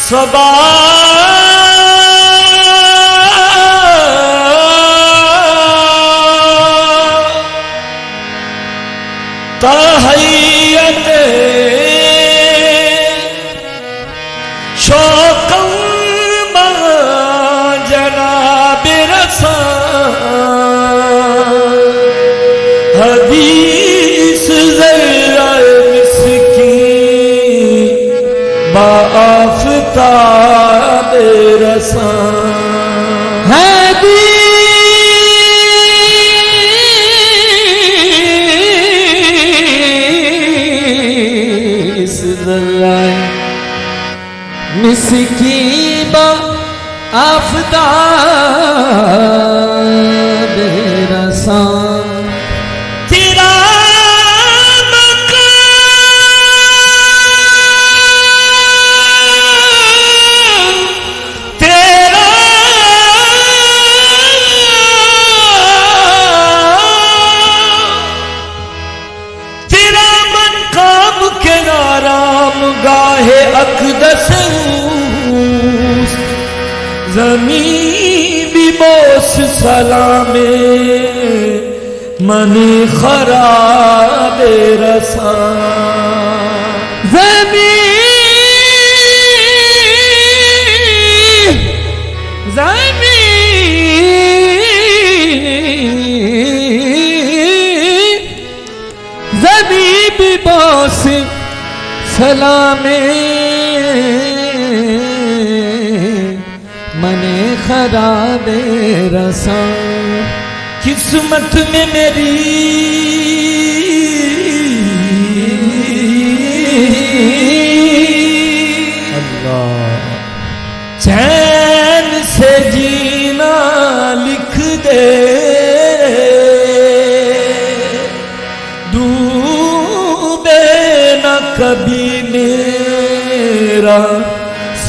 सबा तहय्यत शौक़म जनाब रसूल हदीस ज़र्रा मिस्कीन बाआफ़ताब रसूल मिस्कीन आफ़ताब रसूल तेरा मक़ाम के नाराम गाहे अक़दस ज़मीं भी बोस सलामे मने खराब रसा ज़मीं भी बोस सलामे मने खराबे रसा किस्मत में मेरी अल्लाह चैन से जीना लिख दे डूबे न कभी मेरा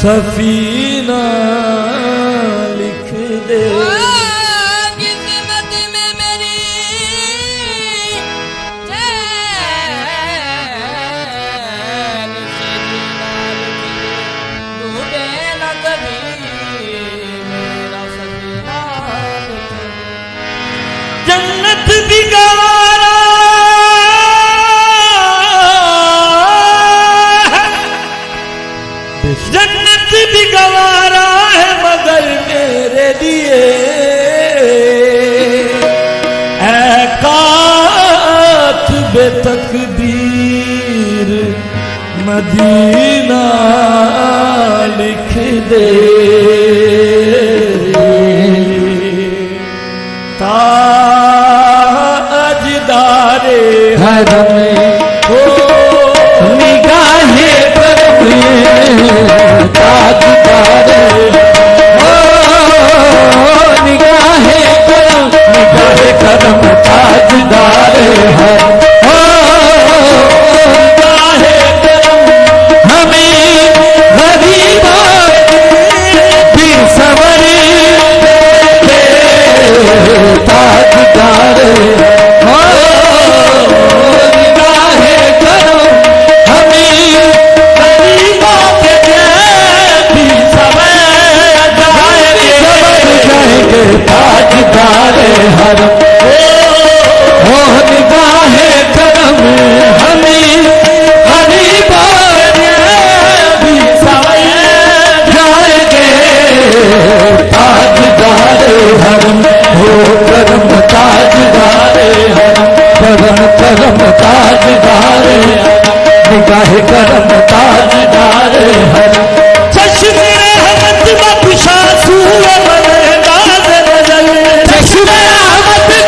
सफीना लिख दे किस्मत में मेरी चैन से जीना लिख दे डूबे न कभी मेरा सफीना लिख दे जन्नत भी गवारा जन्नत भी गवारा है मगर मेरे लिए ऐ कातिब तकदीर मदीना लिख दे ताजदारे हरम हो निगाहे करम ताजदारे हो निगाहे करम ताजदारे हरम हो निगाहे करम हमें गरीबा भी सवरे ताजदारे हो निगाहे करम हमें गरीबा भी सवर जाएंगे ताजदारे हरम हो निगाहे करम हमें गरीबा भी सवर जाएंगे ताजदारे हरम हो करम ताजदारे हरम करम करम ताजदारे हरम निगाहे करम ताजदारे हरम चश्मे रहमत बख्शा सूए मन नाज़ नज़र चश्मे रहमत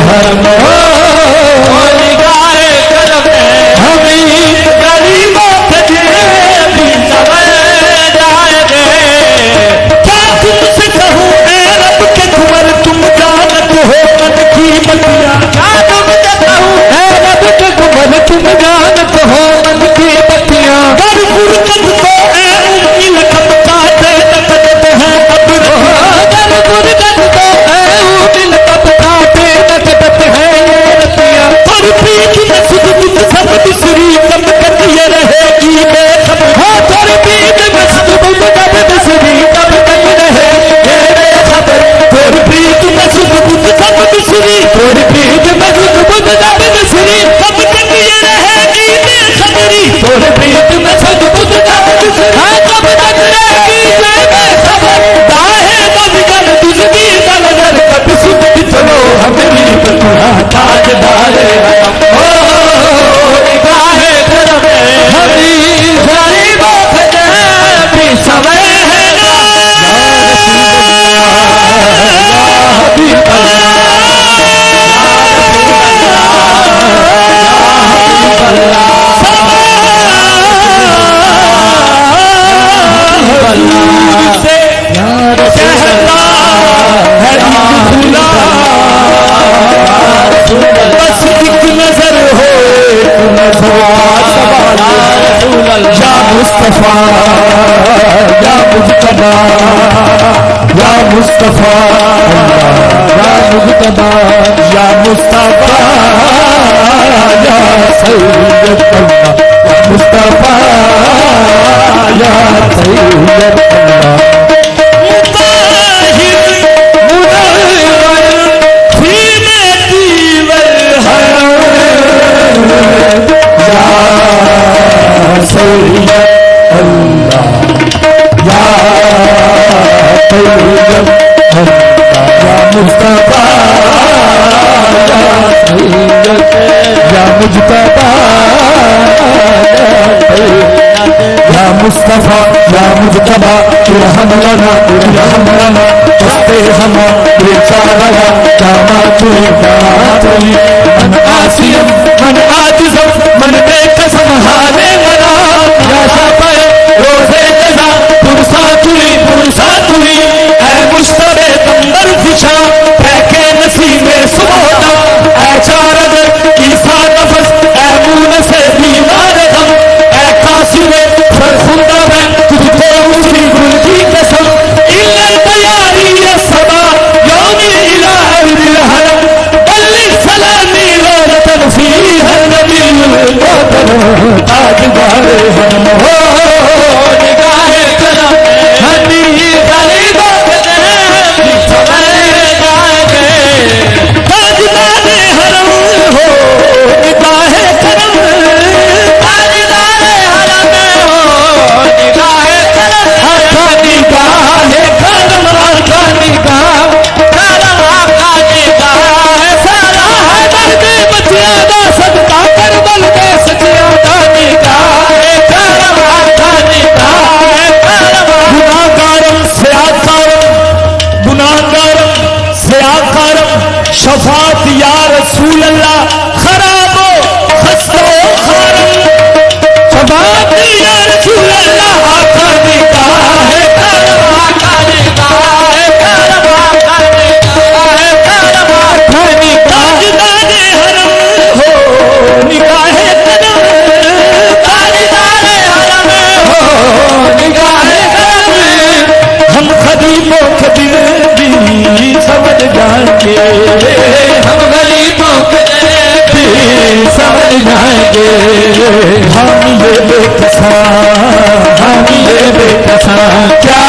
हरम निगाहे करम हम गरीबों के भी सवर जाएंगे। क्या तुमसे कहूँ ऐ रब के कुंवर तुम जानत हो मन की बतिया। क्या तुमसे कहूँ ऐ रब के कुंवर तुम जानत हो मन की बतिया। कर गुरकत को ऐ उम्मीद कब काटे नकदत है अब कर गुरकत को ऐ उम्मीद कब काटे नकदत है ये रतिया। पर पीठ में सुध बुध सब बिसरी कब तक ये रहेगी बेखबर। हाँ पर पीठ में सुध बुध सब बिसरी कब तक रहे ये बेखबर। पर पीठ में सुध बुध सब बिसरी पर पीठ में सुध बुध सब बिसरी कब तक ये रहेगी बेखबरी। पर पीठ में सुध बुध सब बिसरी हाँ कब तक रहेगी ये बेखबर। दाहे बदगल दुजदी दलदर कब सुध चलो हमें बतुआ ताजदारे निगाहे करम हमी गरीबों के भी समय है ना। बस एक नजर हो या मुस्तफा या मुज्तबा या मुस्तफा या मुज्तबा या मुस्तफा या सैयद अल्लाह मुस्तफा या सैयद अल्लाह सैयद अल्लाह या सैयद अल्लाह या मुस्तफा या मुज्तबा या मुस्तफा या मुज्तबा इरहम लना इरहम लना हस्ते हम बेचारा दामातुल दामातुल मन आसियम मन आजिज़म मन बेकसम हाले मना या शाफे रोज़े कज़ा पुरसातुली ऐ मुश्तबे तंबर फिशा फेंके नसीबे सुबोदा ऐ चारद ईसा नफस ऐ मून से बीमार हम ऐ कासिमे फरखुंदा में तुझको उसी गुल की कसम इल्लल तैयारी ये सबा यौमी इलाही दिल हरम बल्ली सलामी रोज़तन फी हर नबी ताजदारे हम हो निगाहे करम हमी गरीबों के भी समय जाएंगे। ताजदारे हरम हो निगाहे करम ताजदारे हरम हो निगाहे करम आका निगाहे करम आका निगाह करम आका निगाहे सारा है दर्द बचिया दा सदका करबल दे सचिया दा निगाहे करम आका निगाहे करम गुनाहगारम सयाकारम शफात या रसूल अल्लाह खराबो खस्तो खारम शफात या रसूल अल्लाह आका निगाहे करम आका निगाहे करम आका निगाहे करम आका निगाह ताजदारे हरम हो निगाहे करम ताजदारे हरम हो निगाहे करम हम खदीमों के दिल भी समझ जाएंगे। हम गरीबों के भी समझ जाएंगे। हम ये बेकसा क्या